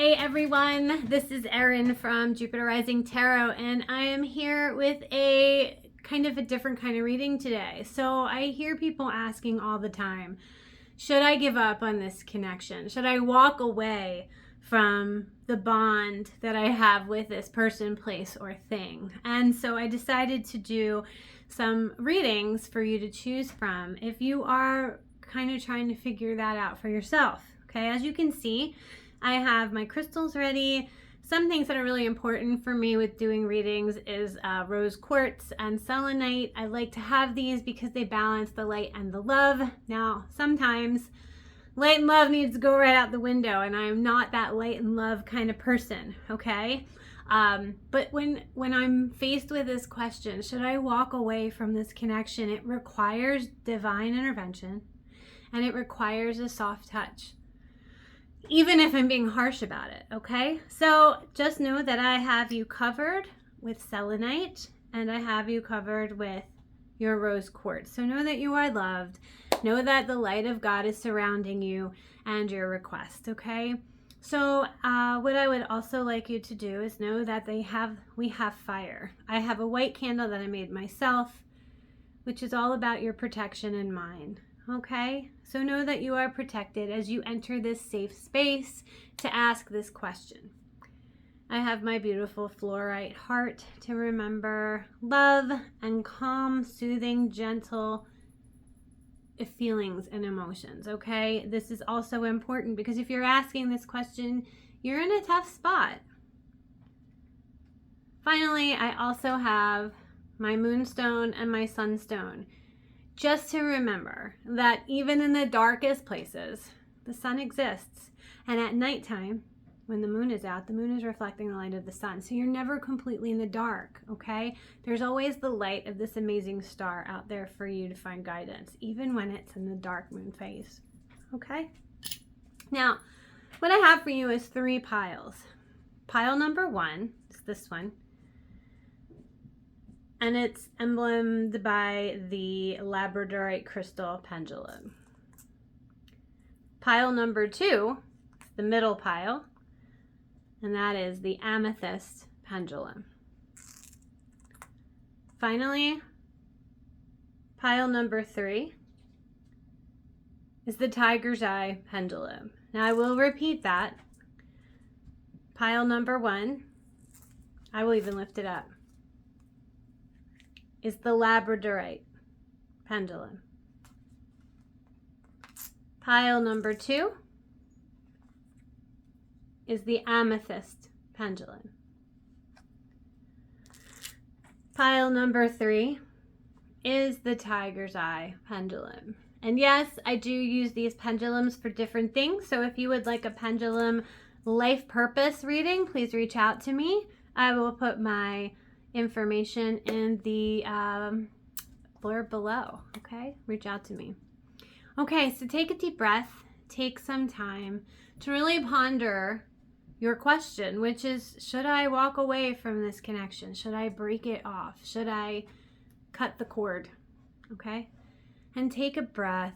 Hey everyone, this is Erin from Jupiter Rising Tarot, and I am here with a kind of a different kind of reading today. So I hear people asking all the time, should I give up on this connection? Should I walk away from the bond that I have with this person, place, or thing? And so I decided to do some readings for you to choose from if you are kind of trying to figure that out for yourself. Okay, as you can see, I have my crystals ready. Some things that are really important for me with doing readings is rose quartz and selenite. I like to have these because they balance the light and the love. Now, sometimes light and love needs to go right out the window, and I am not that light and love kind of person, okay? But when I'm faced with this question, should I walk away from this connection? It requires divine intervention, and it requires a soft touch, even if I'm being harsh about it, okay? So just know that I have you covered with selenite, and I have you covered with your rose quartz. So know that you are loved. Know that the light of God is surrounding you and your request, okay? So what I would also like you to do is know that we have fire. I have a white candle that I made myself, which is all about your protection and mine. Okay, so know that you are protected as you enter this safe space to ask this question. I have my beautiful fluorite heart to remember love and calm, soothing, gentle feelings and emotions. Okay, this is also important because if you're asking this question, you're in a tough spot. Finally, I also have my moonstone and my sunstone. Just to remember that even in the darkest places, the sun exists. And at nighttime, when the moon is out, the moon is reflecting the light of the sun. So you're never completely in the dark, okay? There's always the light of this amazing star out there for you to find guidance, even when it's in the dark moon phase, okay? Now, what I have for you is 3 piles. Pile number 1 is this one. And it's emblemed by the Labradorite crystal pendulum. Pile number 2, the middle pile, and that is the Amethyst pendulum. Finally, pile number 3 is the Tiger's Eye pendulum. Now I will repeat that. Pile number 1, I will even lift it up, is the Labradorite pendulum. Pile number 2 is the Amethyst pendulum. Pile number 3 is the Tiger's Eye pendulum. And yes, I do use these pendulums for different things. So if you would like a pendulum life purpose reading, please reach out to me. I will put my information in the blurb below, okay? Reach out to me. Okay, so take a deep breath, take some time to really ponder your question, which is, should I walk away from this connection? Should I break it off? Should I cut the cord? Okay? And take a breath.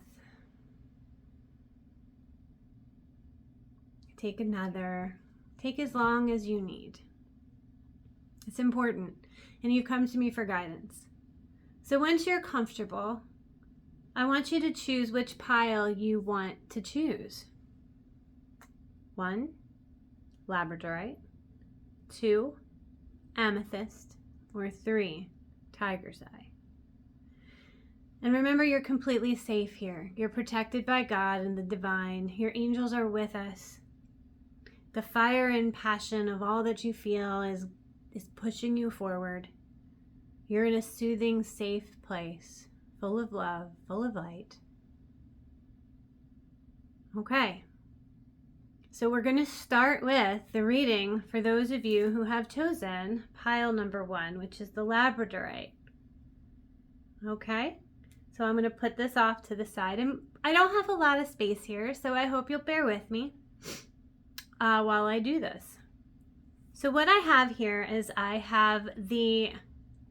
Take another. Take as long as you need. It's important. And you come to me for guidance. So once you're comfortable, I want you to choose which pile you want to choose. 1, Labradorite. 2, Amethyst. Or 3, Tiger's Eye. And remember, you're completely safe here. You're protected by God and the divine. Your angels are with us. The fire and passion of all that you feel is pushing you forward. You're in a soothing, safe place, full of love, full of light. Okay, so we're going to start with the reading for those of you who have chosen pile number 1, which is the Labradorite. Okay, so I'm going to put this off to the side. And I don't have a lot of space here, so I hope you'll bear with me while I do this. So what I have here is I have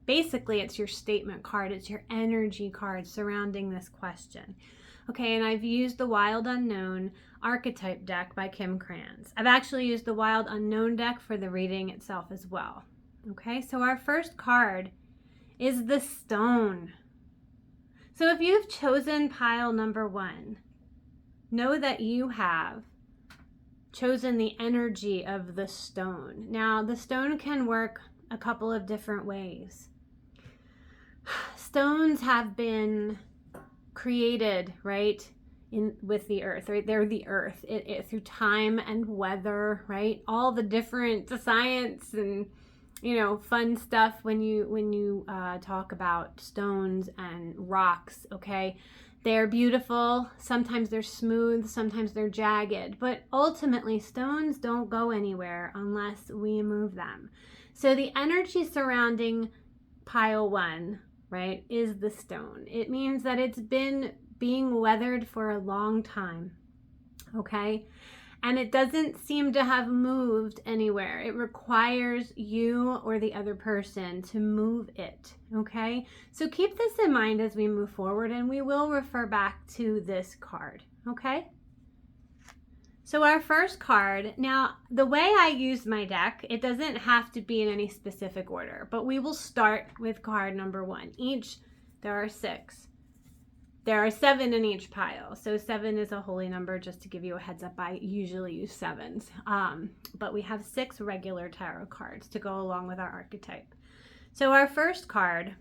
basically it's your statement card. It's your energy card surrounding this question. Okay, and I've used the Wild Unknown Archetype deck by Kim Krans. I've actually used the Wild Unknown deck for the reading itself as well. Okay, so our first card is the Stone. So if you've chosen pile number 1, know that you have chosen the energy of the stone. Now, the stone can work a couple of different ways. Stones have been created, right, with the earth, right? They're the earth through time and weather, right? All the different science and fun stuff when you talk about stones and rocks. Okay, they're beautiful. Sometimes they're smooth, sometimes they're jagged, but ultimately stones don't go anywhere unless we move them. So the energy surrounding pile 1, right, is the stone. It means that it's been being weathered for a long time. Okay, and it doesn't seem to have moved anywhere. It requires you or the other person to move it, okay? So keep this in mind as we move forward, and we will refer back to this card, okay? So our first card, now the way I use my deck, it doesn't have to be in any specific order, but we will start with card number 1. There are 6. There are 7 in each pile. So 7 is a holy number, just to give you a heads up. I usually use 7s. But we have 6 regular tarot cards to go along with our archetype. So our first card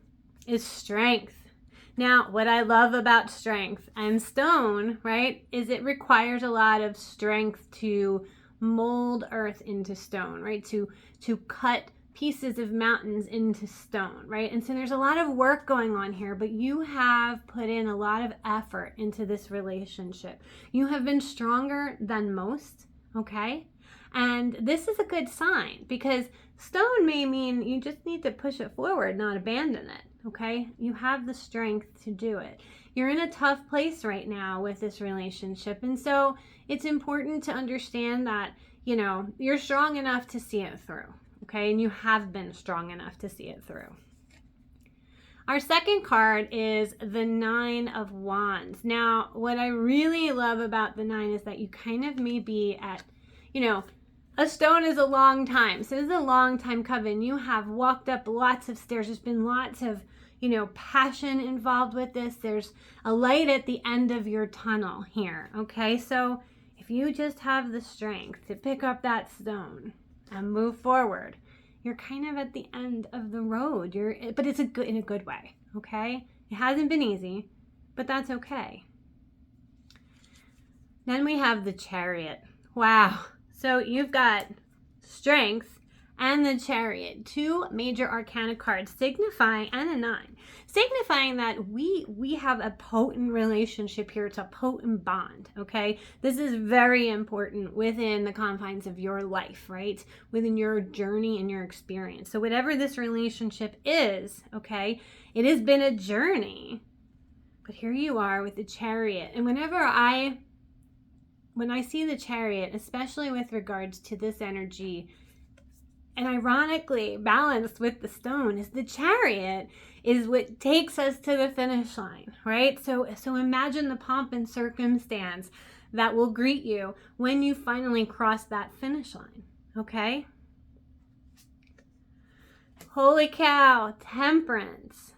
is Strength. Now, what I love about strength and stone, right, is it requires a lot of strength to mold earth into stone, right? To cut pieces of mountains into stone, right? And so there's a lot of work going on here, but you have put in a lot of effort into this relationship. You have been stronger than most, okay? And this is a good sign, because stone may mean you just need to push it forward, not abandon it, okay? You have the strength to do it. You're in a tough place right now with this relationship, and so it's important to understand that, you're strong enough to see it through. Okay, and you have been strong enough to see it through. Our second card is the 9 of Wands. Now, what I really love about the 9 is that you kind of may be at, a stone is a long time. So this is a long time coming. You have walked up lots of stairs. There's been lots of, passion involved with this. There's a light at the end of your tunnel here. Okay, so if you just have the strength to pick up that stone and move forward, you're kind of at the end of the road. But it's in a good way, okay? It hasn't been easy, but that's okay. Then we have the Chariot. Wow. So you've got Strength and the Chariot, 2 major arcana cards signifying, and a 9, signifying that we have a potent relationship here. It's a potent bond, okay? This is very important within the confines of your life, right? Within your journey and your experience. So whatever this relationship is, okay, it has been a journey, but here you are with the Chariot. And when I see the Chariot, especially with regards to this energy, and ironically balanced with the stone, is the Chariot is what takes us to the finish line, right? So imagine the pomp and circumstance that will greet you when you finally cross that finish line, okay? Holy cow, Temperance.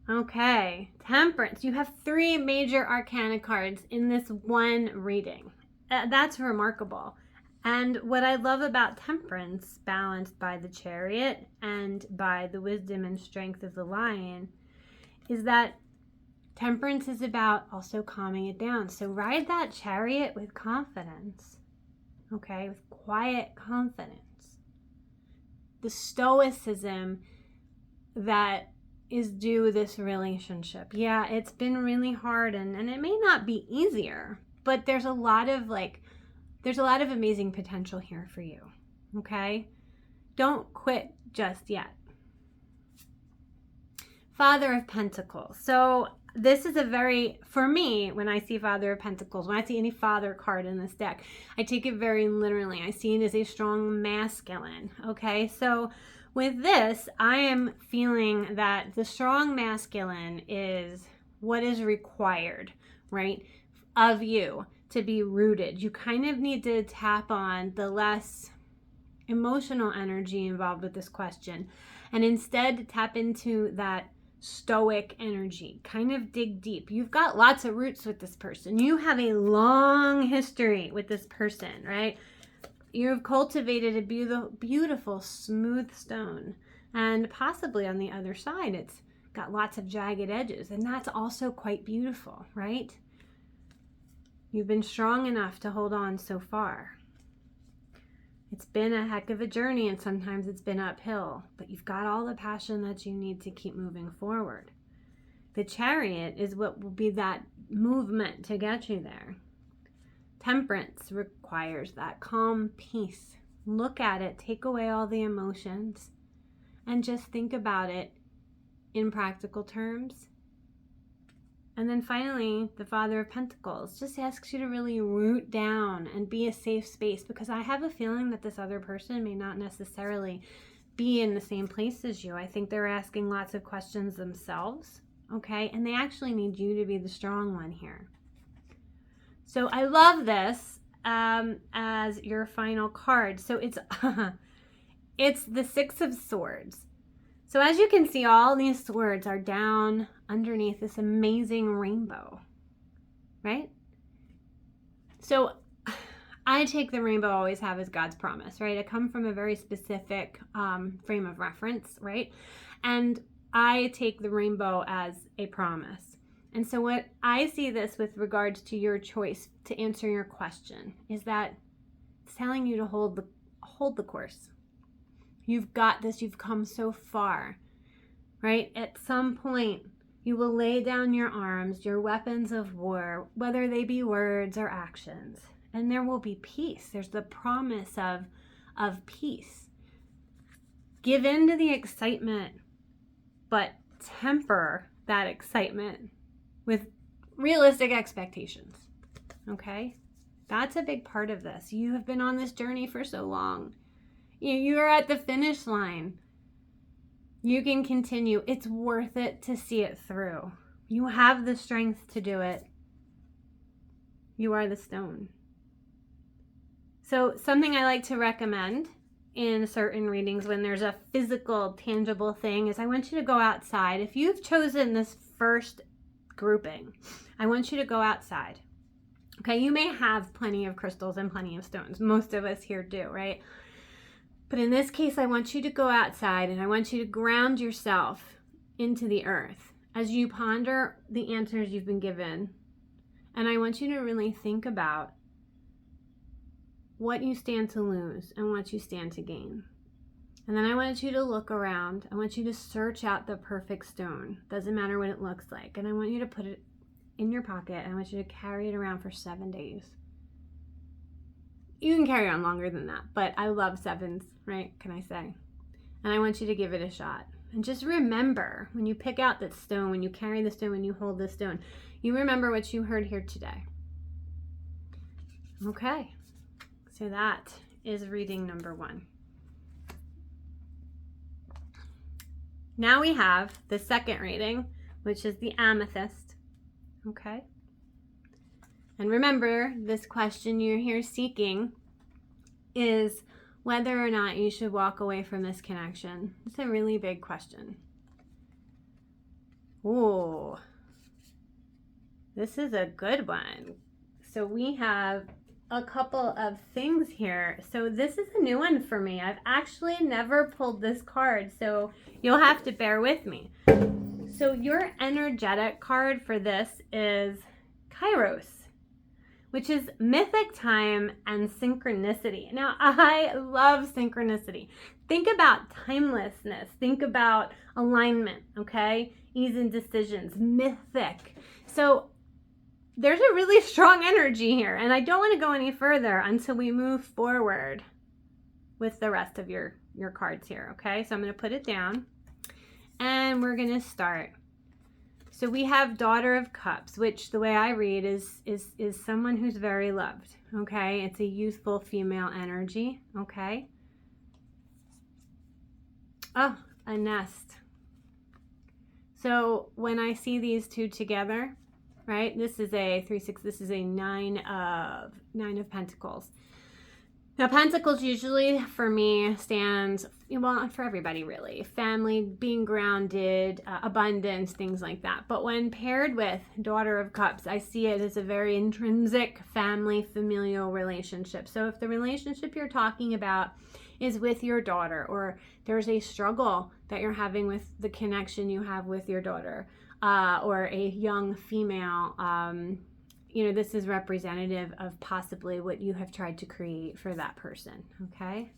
Okay, Temperance. You have 3 major arcana cards in this one reading. That's remarkable. And what I love about Temperance, balanced by the Chariot and by the wisdom and strength of the Lion, is that Temperance is about also calming it down. So ride that Chariot with confidence, okay, with quiet confidence. The stoicism that is due this relationship. Yeah, it's been really hard, and it may not be easier, but there's a lot of amazing potential here for you, okay? Don't quit just yet. Father of Pentacles. So this is for me, when I see Father of Pentacles, when I see any father card in this deck, I take it very literally. I see it as a strong masculine, okay? So with this, I am feeling that the strong masculine is what is required, right, of you to be rooted. You kind of need to tap on the less emotional energy involved with this question and instead tap into that stoic energy. Kind of dig deep. You've got lots of roots with this person. You have a long history with this person, right? You've cultivated a beautiful, smooth stone. And possibly on the other side, it's got lots of jagged edges. And that's also quite beautiful, right? You've been strong enough to hold on so far. It's been a heck of a journey, and sometimes it's been uphill, but you've got all the passion that you need to keep moving forward. The Chariot is what will be that movement to get you there. Temperance requires that calm peace. Look at it, take away all the emotions, and just think about it in practical terms. And then finally, the Father of Pentacles just asks you to really root down and be a safe space, because I have a feeling that this other person may not necessarily be in the same place as you. I think they're asking lots of questions themselves, okay? And they actually need you to be the strong one here. So I love this as your final card. So it's, it's the Six of Swords. So as you can see, all these swords are down underneath this amazing rainbow, right? So I take the rainbow, always have, as God's promise, right? I come from a very specific frame of reference, right? And I take the rainbow as a promise. And so what I see this with regards to your choice to answer your question is that it's telling you to hold the course. You've got this. You've come so far, right? At some point, you will lay down your arms, your weapons of war, whether they be words or actions, and there will be peace. There's the promise of peace. Give in to the excitement, but temper that excitement with realistic expectations, okay? That's a big part of this. You have been on this journey for so long. You are at the finish line. You can continue. It's worth it to see it through. You have the strength to do it. You are the stone. So something I like to recommend in certain readings when there's a physical, tangible thing is I want you to go outside. If you've chosen this first grouping, I want you to go outside. Okay, you may have plenty of crystals and plenty of stones. Most of us here do, right? But in this case, I want you to go outside and I want you to ground yourself into the earth as you ponder the answers you've been given. And I want you to really think about what you stand to lose and what you stand to gain. And then I want you to look around. I want you to search out the perfect stone. Doesn't matter what it looks like. And I want you to put it in your pocket. And I want you to carry it around for 7 days. You can carry on longer than that, but I love 7s, right? Can I say? And I want you to give it a shot. And just remember, when you pick out that stone, when you carry the stone, when you hold the stone, you remember what you heard here today. Okay, so that is reading number 1. Now we have the second reading, which is the Amethyst. Okay. And remember, this question you're here seeking is whether or not you should walk away from this connection. It's a really big question. Ooh, this is a good one. So we have a couple of things here. So this is a new one for me. I've actually never pulled this card, so you'll have to bear with me. So your energetic card for this is Kairos, which is mythic time and synchronicity. Now, I love synchronicity. Think about timelessness. Think about alignment, okay? Ease and decisions, mythic. So there's a really strong energy here, and I don't want to go any further until we move forward with the rest of your cards here, okay? So I'm going to put it down, and we're going to start. So we have Daughter of Cups, which the way I read is someone who's very loved, okay? It's a youthful female energy, okay? Oh, a nest. So when I see these two together, right, this is a 3-6, this is a nine of pentacles. Now, pentacles usually for me stands, well, for everybody really, family, being grounded, abundance, things like that. But when paired with daughter of cups, I see it as a very intrinsic family, familial relationship. So if the relationship you're talking about is with your daughter, or there's a struggle that you're having with the connection you have with your daughter, or a young female, this is representative of possibly what you have tried to create for that person, okay?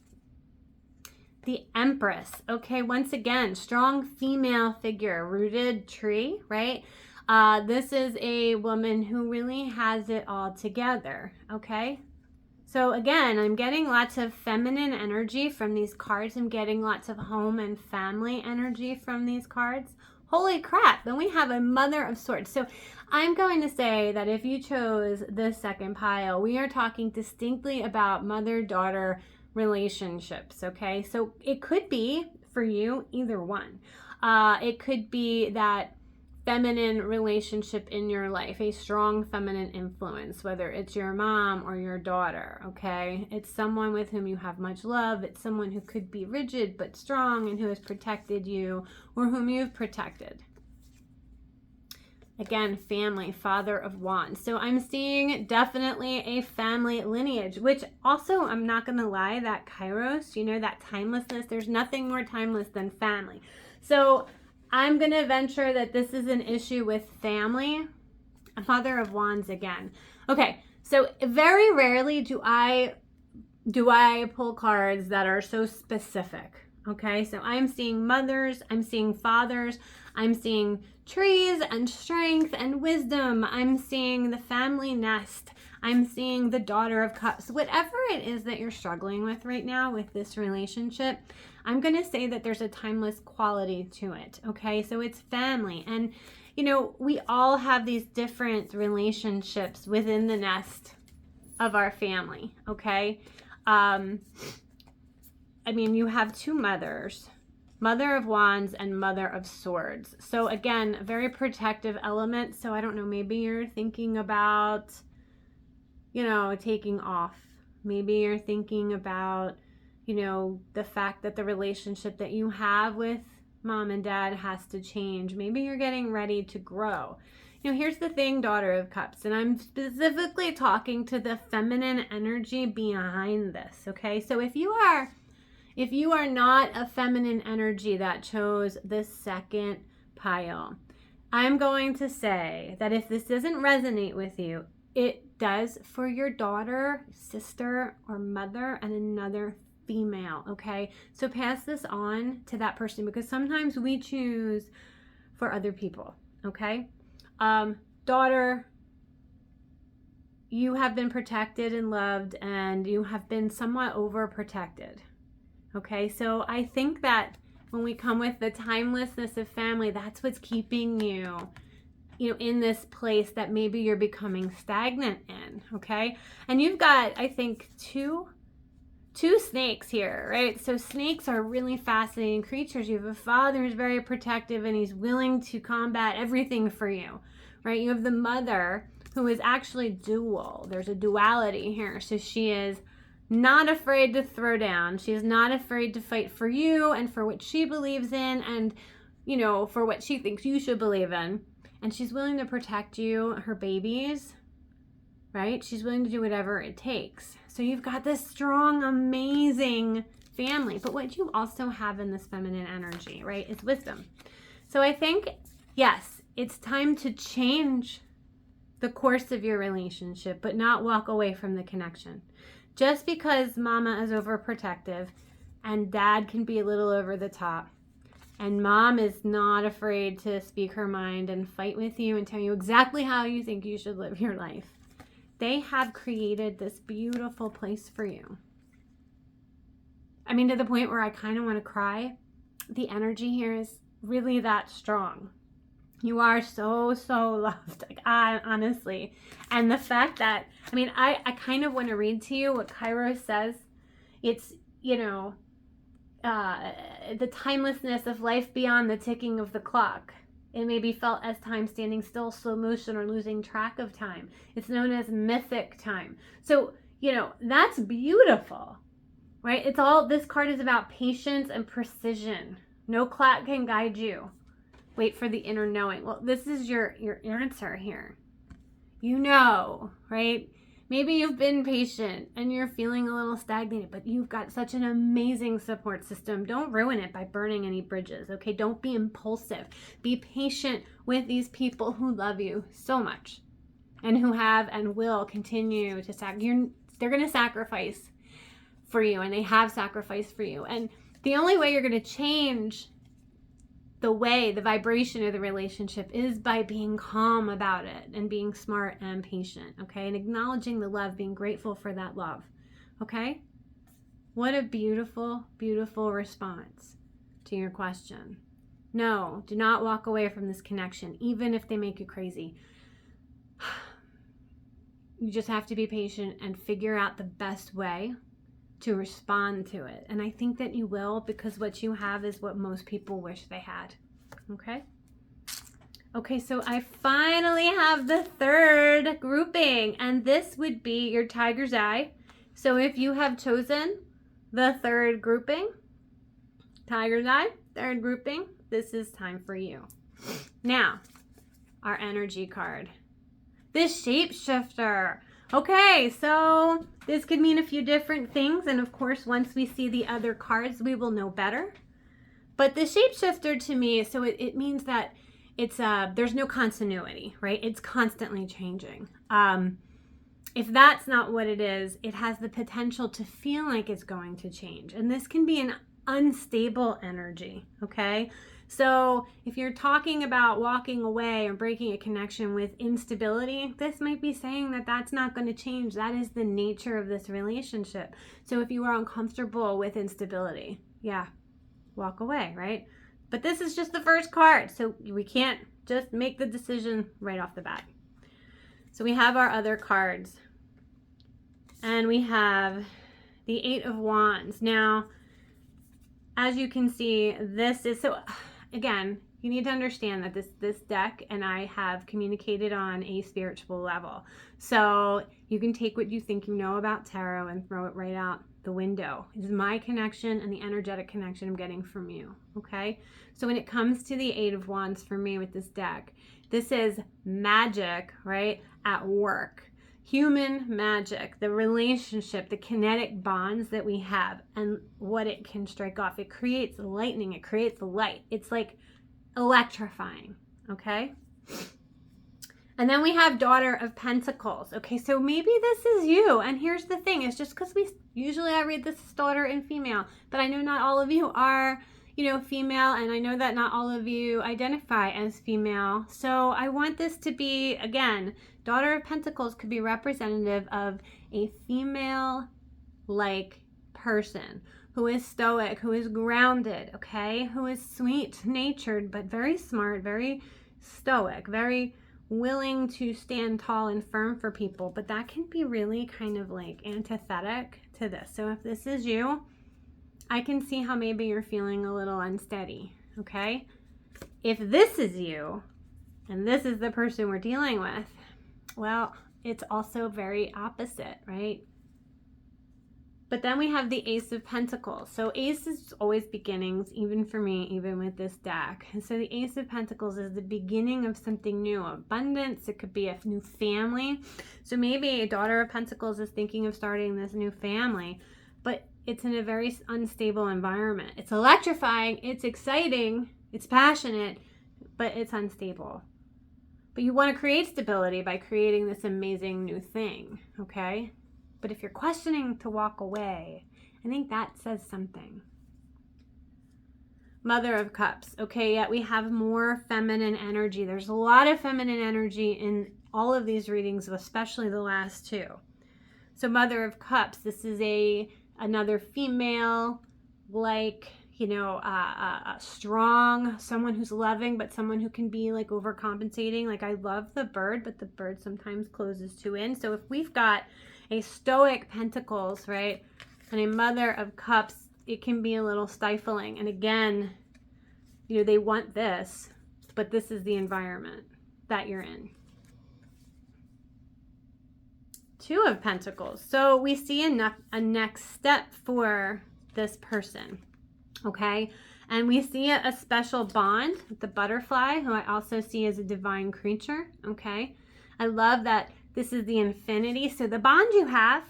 The Empress, okay, once again, strong female figure, rooted tree, right? This is a woman who really has it all together, okay? So again, I'm getting lots of feminine energy from these cards. I'm getting lots of home and family energy from these cards. Holy crap, then we have a Mother of Swords. So I'm going to say that if you chose this second pile, we are talking distinctly about mother-daughter relationships, okay? So it could be, for you, either one. It could be that feminine relationship in your life, a strong feminine influence, whether it's your mom or your daughter, okay? It's someone with whom you have much love. It's someone who could be rigid but strong and who has protected you or whom you've protected. Again, family, Father of Wands. So I'm seeing definitely a family lineage, which also, I'm not going to lie, that Kairos, that timelessness, there's nothing more timeless than family. So I'm going to venture that this is an issue with family. Father of Wands again. Okay, so very rarely do I pull cards that are so specific. Okay, so I'm seeing mothers, I'm seeing fathers, I'm seeing trees and strength and wisdom. I'm seeing the family nest. I'm seeing the Daughter of Cups. Whatever it is that you're struggling with right now with this relationship, I'm going to say that there's a timeless quality to it. Okay, so it's family. And, we all have these different relationships within the nest of our family. Okay. You have two mothers, Mother of Wands and Mother of Swords. So again, a very protective element. So I don't know, maybe you're thinking about, taking off. Maybe you're thinking about, the fact that the relationship that you have with mom and dad has to change. Maybe you're getting ready to grow. Here's the thing, Daughter of Cups, and I'm specifically talking to the feminine energy behind this, okay? So if you are not a feminine energy that chose this second pile, I'm going to say that if this doesn't resonate with you, it does for your daughter, sister, or mother and another female, okay? So pass this on to that person, because sometimes we choose for other people, okay? Daughter, you have been protected and loved, and you have been somewhat overprotected. Okay, so I think that when we come with the timelessness of family, that's what's keeping you, in this place that maybe you're becoming stagnant in, okay? And you've got, I think, two snakes here, right? So snakes are really fascinating creatures. You have a father who's very protective and he's willing to combat everything for you, right? You have the mother who is actually dual. There's a duality here. So she is not afraid to throw down. She's not afraid to fight for you and for what she believes in and, for what she thinks you should believe in. And she's willing to protect you, her babies, right? She's willing to do whatever it takes. So you've got this strong, amazing family. But what you also have in this feminine energy, right, is wisdom. So I think, yes, it's time to change the course of your relationship, but not walk away from the connection. Just because mama is overprotective and dad can be a little over the top, and mom is not afraid to speak her mind and fight with you and tell you exactly how you think you should live your life, they have created this beautiful place for you. To the point where I kind of want to cry. The energy here is really that strong. You are so, so loved, honestly. And the fact that, I kind of want to read to you what Kairos says. It's, the timelessness of life beyond the ticking of the clock. It may be felt as time standing still, slow motion, or losing track of time. It's known as mythic time. So, that's beautiful, right? This card is about patience and precision. No clock can guide you. Wait for the inner knowing. Well, this is your answer here. Right? Maybe you've been patient and you're feeling a little stagnated, but you've got such an amazing support system. Don't ruin it by burning any bridges, okay? Don't be impulsive. Be patient with these people who love you so much and who have and will continue to they're going to sacrifice for you, and they have sacrificed for you. And the only way you're going to change the vibration of the relationship is by being calm about it and being smart and patient, okay? And acknowledging the love, being grateful for that love, okay? What a beautiful, beautiful response to your question. No, do not walk away from this connection, even if they make you crazy. You just have to be patient and figure out the best way to respond to it. And I think that you will, because what you have is what most people wish they had. Okay? Okay, so I finally have the third grouping, and this would be your tiger's eye. So if you have chosen the third grouping, tiger's eye, third grouping, this is time for you. Now, our energy card. This shapeshifter. Okay, so this could mean a few different things, and of course, once we see the other cards, we will know better. But the shapeshifter to me, so it means that there's no continuity, right? It's constantly changing. If that's not what it is, it has the potential to feel like it's going to change, and this can be an unstable energy, okay? So if you're talking about walking away or breaking a connection with instability, this might be saying that that's not going to change. That is the nature of this relationship. So if you are uncomfortable with instability, yeah, walk away, right? But this is just the first card, so we can't just make the decision right off the bat. So we have our other cards, and we have the Eight of Wands. Now, as you can see, this is so... Again, you need to understand that this deck and I have communicated on a spiritual level. So you can take what you think you know about tarot and throw it right out the window. It is my connection and the energetic connection I'm getting from you, okay? So when it comes to the Eight of Wands for me with this deck, this is magic, right, at work. Human magic, the relationship, the kinetic bonds that we have, and what it can strike off. It creates lightning, it creates light. It's like electrifying, okay? And then we have Daughter of Pentacles. Okay, so maybe this is you. And here's the thing, it's just because usually I read this as daughter and female, but I know not all of you are, female, and I know that not all of you identify as female. So I want this to be, again, Daughter of Pentacles could be representative of a female-like person who is stoic, who is grounded, okay? Who is sweet-natured, but very smart, very stoic, very willing to stand tall and firm for people. But that can be really kind of like antithetic to this. So if this is you, I can see how maybe you're feeling a little unsteady, okay? If this is you, and this is the person we're dealing with, well, it's also very opposite, right? But then we have the Ace of Pentacles. So Ace is always beginnings, even for me, even with this deck. And so the Ace of Pentacles is the beginning of something new, abundance. It could be a new family. So maybe a Daughter of Pentacles is thinking of starting this new family, but it's in a very unstable environment. It's electrifying, it's exciting, it's passionate, but it's unstable. But you want to create stability by creating this amazing new thing, okay? But if you're questioning to walk away, I think that says something. Mother of Cups. Okay, yet we have more feminine energy. There's a lot of feminine energy in all of these readings, especially the last two. So Mother of Cups, this is another female, like, strong, someone who's loving, but someone who can be like overcompensating. Like, I love the bird, but the bird sometimes closes too in. So if we've got a stoic Pentacles, right, and a Mother of Cups, it can be a little stifling. And again, they want this, but this is the environment that you're in. Two of Pentacles. So we see a next step for this person, okay? And we see a special bond with the butterfly, who I also see as a divine creature, okay? I love that this is the infinity. So the bond you have,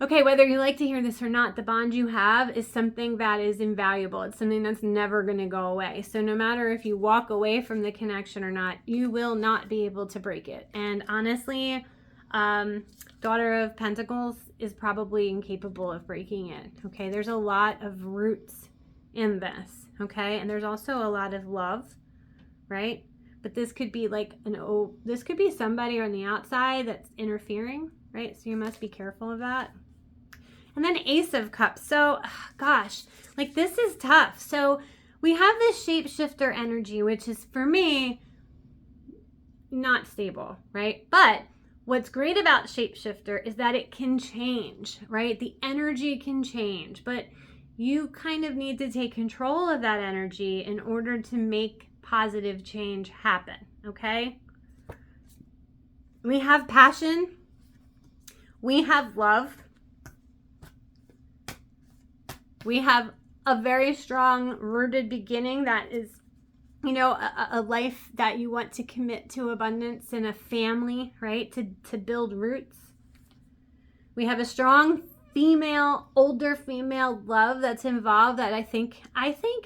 okay, whether you like to hear this or not, the bond you have is something that is invaluable. It's something that's never going to go away. So no matter if you walk away from the connection or not, you will not be able to break it. And honestly, Daughter of Pentacles is probably incapable of breaking it. Okay, there's a lot of roots in this. Okay, and there's also a lot of love, right? But this could be like this could be somebody on the outside that's interfering, right? So you must be careful of that. And then Ace of Cups. So, gosh, like this is tough. So we have this shapeshifter energy, which is for me not stable, right? But what's great about shapeshifter is that it can change, right? The energy can change, but you kind of need to take control of that energy in order to make positive change happen, okay? We have passion. We have love. We have a very strong rooted beginning that is, you know, a life that you want to commit to abundance in a family, right? To build roots. We have a strong female, older female love that's involved that I think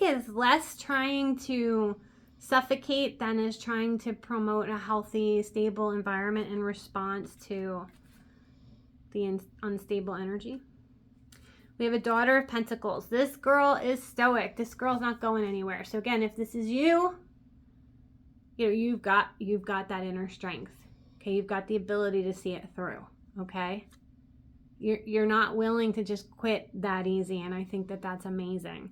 is less trying to suffocate than is trying to promote a healthy, stable environment in response to the unstable energy. We have a Daughter of Pentacles. This girl is stoic. This girl's not going anywhere. So again, if this is you, you know, you've got that inner strength. Okay, you've got the ability to see it through. Okay, you're not willing to just quit that easy, and I think that that's amazing.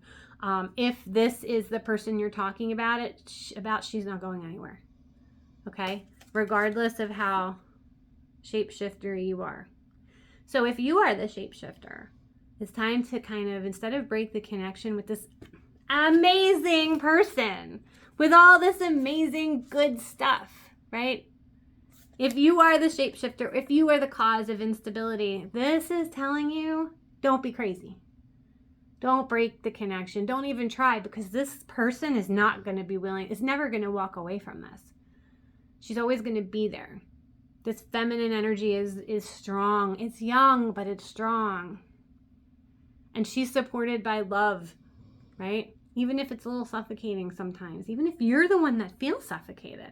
If this is the person you're talking about she's not going anywhere. Okay, regardless of how shapeshifter you are. So if you are the shapeshifter, it's time to kind of, instead of break the connection with this amazing person, with all this amazing good stuff, right? If you are the shapeshifter, if you are the cause of instability, this is telling you, don't be crazy. Don't break the connection. Don't even try, because this person is not going to be willing, is never going to walk away from this. She's always going to be there. This feminine energy is strong. It's young, but it's strong. And she's supported by love, right? Even if it's a little suffocating sometimes, even if you're the one that feels suffocated,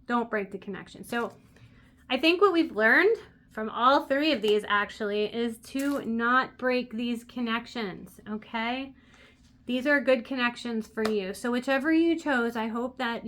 don't break the connection. So I think what we've learned from all three of these actually is to not break these connections, okay? These are good connections for you. So whichever you chose, I hope they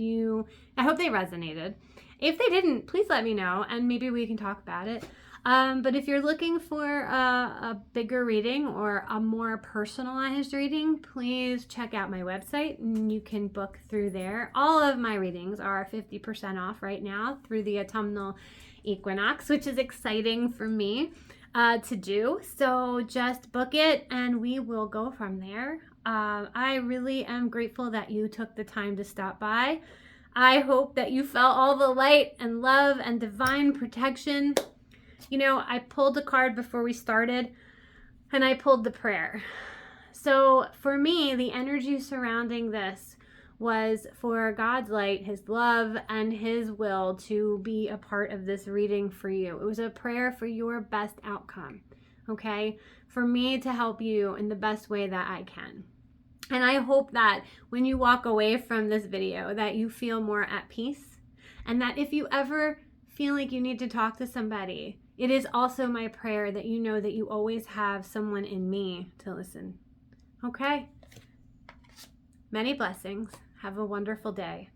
resonated. If they didn't, please let me know and maybe we can talk about it. But if you're looking for a bigger reading or a more personalized reading, please check out my website and you can book through there. All of my readings are 50% off right now through the autumnal equinox, which is exciting for me to do. So just book it and we will go from there. I really am grateful that you took the time to stop by. I hope that you felt all the light and love and divine protection. You know, I pulled a card before we started and I pulled the prayer. So for me, the energy surrounding this was for God's light, his love, and his will to be a part of this reading for you. It was a prayer for your best outcome, okay? For me to help you in the best way that I can. And I hope that when you walk away from this video that you feel more at peace, and that if you ever feel like you need to talk to somebody, it is also my prayer that you know that you always have someone in me to listen. Okay? Many blessings. Have a wonderful day.